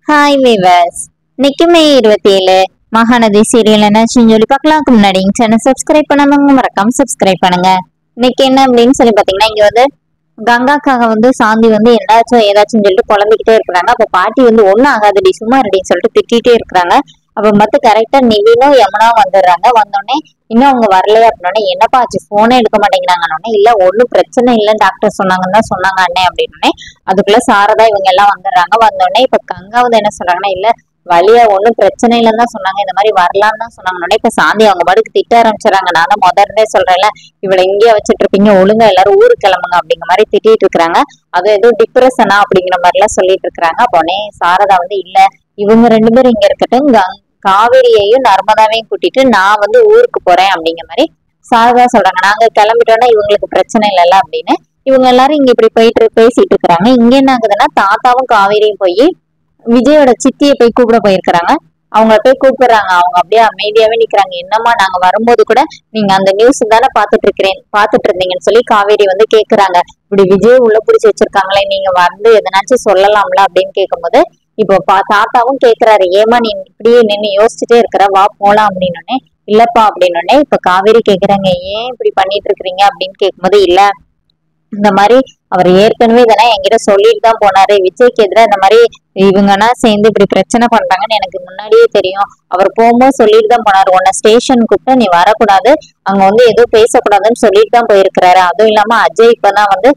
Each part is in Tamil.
ஹாய் வீவர்ஸ், இன்னைக்கு மே 27 மகாநதி சீரியல் என்னாச்சுன்னு சொல்லி பார்க்கலாம்க்கு முன்னாடி சேனல் சப்ஸ்கிரைப் பண்ணாமங்க மறக்காம சப்ஸ்கிரைப் பண்ணுங்க. இன்னைக்கு என்ன அப்படின்னு சொல்லி பாத்தீங்கன்னா, இங்க வந்து கங்காக்காக வந்து சாந்தி வந்து ஏதாச்சும் சொல்லிட்டு புலம்பிக்கிட்டே இருக்கிறாங்க. அப்ப பாட்டி வந்து ஒண்ணும் ஆகாதுடி சும்மா ரெடின்னு சொல்லிட்டு திட்டிகிட்டே இருக்கிறாங்க. அப்ப மத்த கரெக்டா நிவினும் யமுனாவும் வந்துடுறாங்க. வந்தோடனே இன்னும் அவங்க வரலையா அப்படின்னோடனே என்னப்பா ஆச்சு, போனே எடுக்க மாட்டேங்கிறாங்கன்னு. இல்ல ஒன்னும் பிரச்சனை இல்லைன்னு டாக்டர் சொன்னாங்கன்னு தான் சொன்னாங்க அண்ணே அப்படின்னு. அதுக்குள்ள சாரதா இவங்க எல்லாம் வந்துடுறாங்க. வந்தோடனே இப்ப கங்கா வந்து என்ன சொல்றாங்கன்னா, இல்ல வழியா ஒன்னும் பிரச்சனை இல்லைன்னு தான் சொன்னாங்க, இந்த மாதிரி வரலான்னு தான் சொன்னாங்கன்னே இப்ப சாந்தி அவங்க பாட்டுக்கு திட்ட ஆரம்பிச்சிடறாங்க. நான் தான் முதல்ல சொல்றேன்ல, இவளை இங்கேயே வச்சுட்டு இருப்பீங்க, ஒழுங்கா எல்லாரும் ஊருக்கு கிளம்புங்க அப்படிங்கிற மாதிரி திட்டிட்டு இருக்கிறாங்க. அது எதுவும் டிப்ரெஷனா அப்படிங்கிற மாதிரி எல்லாம் சொல்லிட்டு இருக்கிறாங்க. அப்போனே சாரதா வந்து இல்ல இவங்க ரெண்டு பேரும் இங்க இருக்கட்டும், காவேரியையும் நர்மதாவையும் கூட்டிட்டு நான் வந்து ஊருக்கு போறேன் அப்படிங்கிற மாதிரி சாரதா சொல்றாங்க. நாங்க கிளம்பிட்டோம்னா இவங்களுக்கு பிரச்சனை இல்லைல்ல அப்படின்னு இவங்க எல்லாரும் இங்க இப்படி போயிட்டு பேசிட்டு இருக்கிறாங்க. இங்க என்ன ஆகுதுன்னா, தாத்தாவும் காவேரியும் போய் விஜயோட சித்தியை போய் கூப்பிட போயிருக்கிறாங்க. அவங்க போய் கூப்பிடுறாங்க. அவங்க அப்படியே அமைதியாவே நிக்கிறாங்க. என்னம்மா நாங்க வரும்போது கூட நீங்க அந்த நியூஸ் தானே பாத்துட்டு இருந்தீங்கன்னு சொல்லி காவேரி வந்து கேக்குறாங்க. இப்படி விஜய் உள்ள புடிச்சு வச்சிருக்காங்களே, நீங்க வந்து எதனாச்சும் சொல்லலாம்ல அப்படின்னு கேட்கும்போது இப்போ தாத்தாவும் கேக்குறாரு, ஏமா நீ இப்படியே நின்று யோசிச்சுட்டே இருக்கிற, வா போலாம் அப்படின்னு. இல்லப்பா அப்படின்னு இப்ப காவேரி கேக்குறாங்க, ஏன் இப்படி பண்ணிட்டு இருக்கிறீங்க அப்படின்னு கேட்கும்போது, இல்ல இந்த மாதிரி அவர் ஏற்கனவே இதெல்லாம் என்கிட்ட சொல்லிட்டு தான் போனாரு. விஜய்க்கு எதிராக இந்த மாதிரி இவங்கன்னா சேர்ந்து இப்படி பிரச்சனை பண்றாங்கன்னு எனக்கு முன்னாடியே தெரியும். அவர் போகும்போது சொல்லிட்டு தான் போனாரு, உன்னை ஸ்டேஷன் கூப்பிட்டு நீ வரக்கூடாது, அங்க வந்து எதுவும் பேசக்கூடாதுன்னு சொல்லிட்டு தான் போயிருக்கிறாரு. அதுவும் இல்லாம அஜய் இப்பதான் வந்து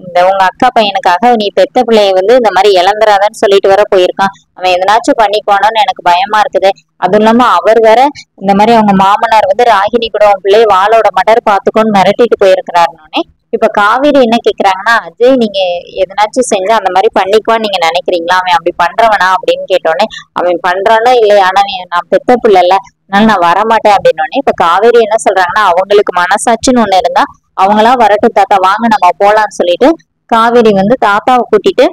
இந்த உங்க அக்கா பையனுக்காக நீ பெத்த பிள்ளைய வந்து இந்த மாதிரி இழந்துராதன்னு சொல்லிட்டு வர போயிருக்கான். அவன் எதனாச்சும் பண்ணிக்குவானோன்னு எனக்கு பயமா இருக்குது. அதுவும் இல்லாம அவர் வேற இந்த மாதிரி அவங்க மாமனார் வந்து ராகினி கூட உன் பிள்ளைய வாளோட மடர் பாத்துக்கோன்னு மிரட்டிட்டு போயிருக்கிறாருன்னொன்னே இப்ப காவேரி என்ன கேக்குறாங்கன்னா, அஜய் நீங்க எதனாச்சும் செஞ்சு அந்த மாதிரி பண்ணிக்குவான்னு நீங்க நினைக்கிறீங்களா, அவன் அப்படி பண்றவனா அப்படின்னு கேட்டோடனே, அவன் பண்றானோ இல்லையா, ஆனா நான் பெத்த பிள்ளைல அதனால நான் வரமாட்டேன் அப்படின்னோடனே இப்ப காவேரி என்ன சொல்றாங்கன்னா, அவங்களுக்கு மனசாட்சின்னு ஒண்ணு இருந்தா அவங்களா வரட்டும் தாத்தா, வாங்க நம்ம போலான்னு சொல்லிட்டு காவேரி வந்து தாத்தாவை கூட்டிட்டு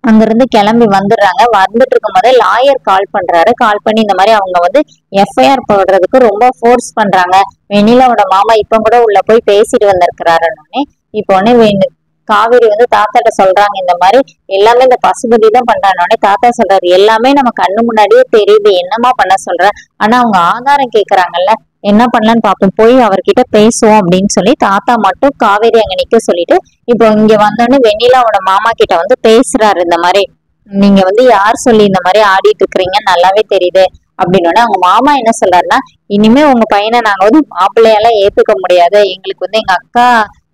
அங்கிருந்து கிளம்பி வந்துடுறாங்க. வந்துட்டு இருக்கும் போதே லாயர் கால் பண்றாரு. கால் பண்ணி இந்த மாதிரி அவங்க வந்து எஃப்ஐஆர் போடுறதுக்கு ரொம்ப ஃபோர்ஸ் பண்றாங்க. வெண்ணிலாவோட மாமா இப்ப கூட உள்ள போய் பேசிட்டு வந்திருக்கிறாருன்னு இப்போ ஒண்ணு காவேரி வந்து தாத்தாட்ட சொல்றாங்க, இந்த மாதிரி எல்லாமே இந்த பசுபதி தான் பண்றானோடனே தாத்தா சொல்றாரு, எல்லாமே நம்ம கண்ணு முன்னாடியே தெரியுது, என்னமா பண்ண சொல்ற, ஆனா அவங்க ஆதாரம் கேக்குறாங்கல்ல, என்ன பண்ணலான்னு பாப்போம், போய் அவர்கிட்ட பேசுவோம் அப்படின்னு சொல்லி தாத்தா மட்டும் காவேரி அங்க நிக்க சொல்லிட்டு இப்போ இங்க வந்தோடனே வெண்ணிலாவோட மாமா கிட்ட வந்து பேசுறாரு. இந்த மாதிரி நீங்க வந்து யார் சொல்லி இந்த மாதிரி ஆடிட்டு இருக்கிறீங்கன்னு நல்லாவே தெரியுது அப்படின்னு. அவங்க மாமா என்ன சொல்றாருன்னா, இனிமே உங்க பையனை நாங்க வந்து மாப்பிள்ளையால ஏத்துக்க முடியாது, எங்களுக்கு வந்து எங்க அக்கா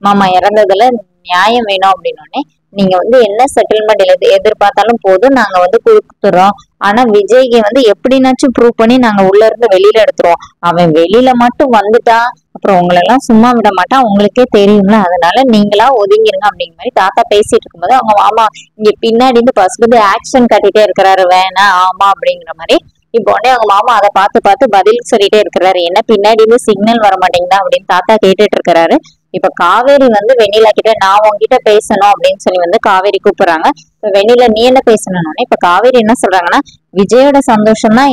மாமா இறந்ததுல நியாயம் வேணும் அப்படின்னு. நீங்க வந்து என்ன செட்டில்மெண்ட் எதிர்பார்த்தாலும் போதும், நாங்க வந்து கொடுத்துறோம். ஆனா விஜய்க்கு வந்து எப்படின்னாச்சும் ப்ரூவ் பண்ணி நாங்க உள்ள இருந்து வெளியில எடுத்துருவோம். அவன் வெளியில மட்டும் வந்துட்டா அப்புறம் உங்களை எல்லாம் சும்மா விட மாட்டான், உங்களுக்கே தெரியும்ல, அதனால நீங்களா ஒதுங்கிருங்க அப்படிங்கிற மாதிரி தாத்தா பேசிட்டு இருக்கும்போது அவங்க மாமா இங்க பின்னாடி இருந்து பசுபதி ஆக்ஷன் கட்டிட்டே இருக்கிறாரு, வேணா ஆமா அப்படிங்கிற மாதிரி. இப்போ உடனே அவங்க மாமா அதை பார்த்து பதில் சொல்லிட்டே இருக்கிறாரு, என்ன பின்னாடி இருந்து சிக்னல் வர மாட்டேங்குதா அப்படின்னு தாத்தா கேட்டுட்டு இருக்கிறாரு. இப்ப காவேரி வந்து வெண்ணிலா கிட்ட நான் உங்ககிட்ட பேசணும் அப்படின்னு சொல்லி வந்து காவேரி கூப்பிடுறாங்க. இப்ப வெண்ணிலா நீ என்ன பேசணும்னு இப்ப காவேரி என்ன சொல்றாங்கன்னா, விஜயோட சந்தோஷம் தான்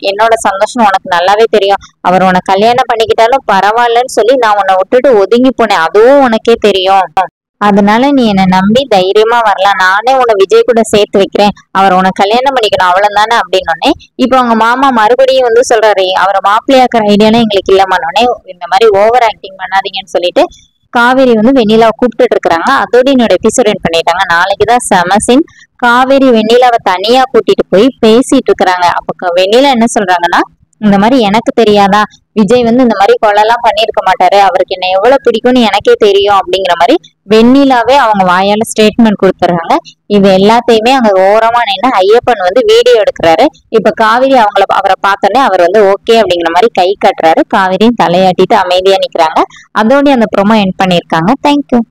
என்னோட சந்தோஷம் உனக்கு நல்லாவே தெரியும், அவர் உனக்கு கல்யாணம் பண்ணிக்கிட்டாலும் பரவாயில்லன்னு சொல்லி நான் உன்னை விட்டுட்டு ஒதுங்கி போனேன், அதுவும் உனக்கே தெரியும். அதனால நீ என்னை நம்பி தைரியமா வரலாம், நானே உன்னை விஜய் கூட சேர்த்து வைக்கிறேன், அவர் உனக்கு கல்யாணம் பண்ணிக்கணும் அவ்வளவுதானே அப்படின்னு. இப்ப அவங்க மாமா மறுபடியும் வந்து சொல்றாரு, அவரை மாப்பிள்ளையாக்குற ஐடியாலாம் எங்களுக்கு இல்லமானோடனே இந்த மாதிரி ஓவர் ஆக்டிங் பண்ணாதீங்கன்னு சொல்லிட்டு காவேரி வந்து வெண்ணிலாவை கூப்பிட்டுட்டு இருக்கிறாங்க. அதோட என்னோட எபிசோட் எண்ட் பண்ணிட்டாங்க. நாளைக்குதான் செமசின். காவேரி வெண்ணிலாவை தனியா கூட்டிட்டு போய் பேசிட்டு இருக்கிறாங்க. அப்ப வெண்ணிலா என்ன சொல்றாங்கன்னா, இந்த மாதிரி எனக்கு தெரியாதா, விஜய் வந்து இந்த மாதிரி கொலைலாம் பண்ணிருக்க மாட்டாரு, அவருக்கு என்ன எவ்வளவு பிடிக்கும்னு எனக்கே தெரியும் அப்படிங்கிற மாதிரி வெண்ணிலாவே அவங்க வாயால ஸ்டேட்மெண்ட் கொடுத்துறாங்க. இது எல்லாத்தையுமே அங்க ஓரமா நின்று ஐயப்பன் வந்து வீடியோ எடுக்கிறாரு. இப்ப காவேரி அவரை பார்த்தோன்னே அவர் வந்து ஓகே அப்படிங்கிற மாதிரி கை காட்டுறாரு. காவேரியும் தலையாட்டிட்டு அமைதியா நிக்கிறாங்க. அதோடய அந்த ப்ரோமோ எண்ட் பண்ணிருக்காங்க. தேங்க்யூ.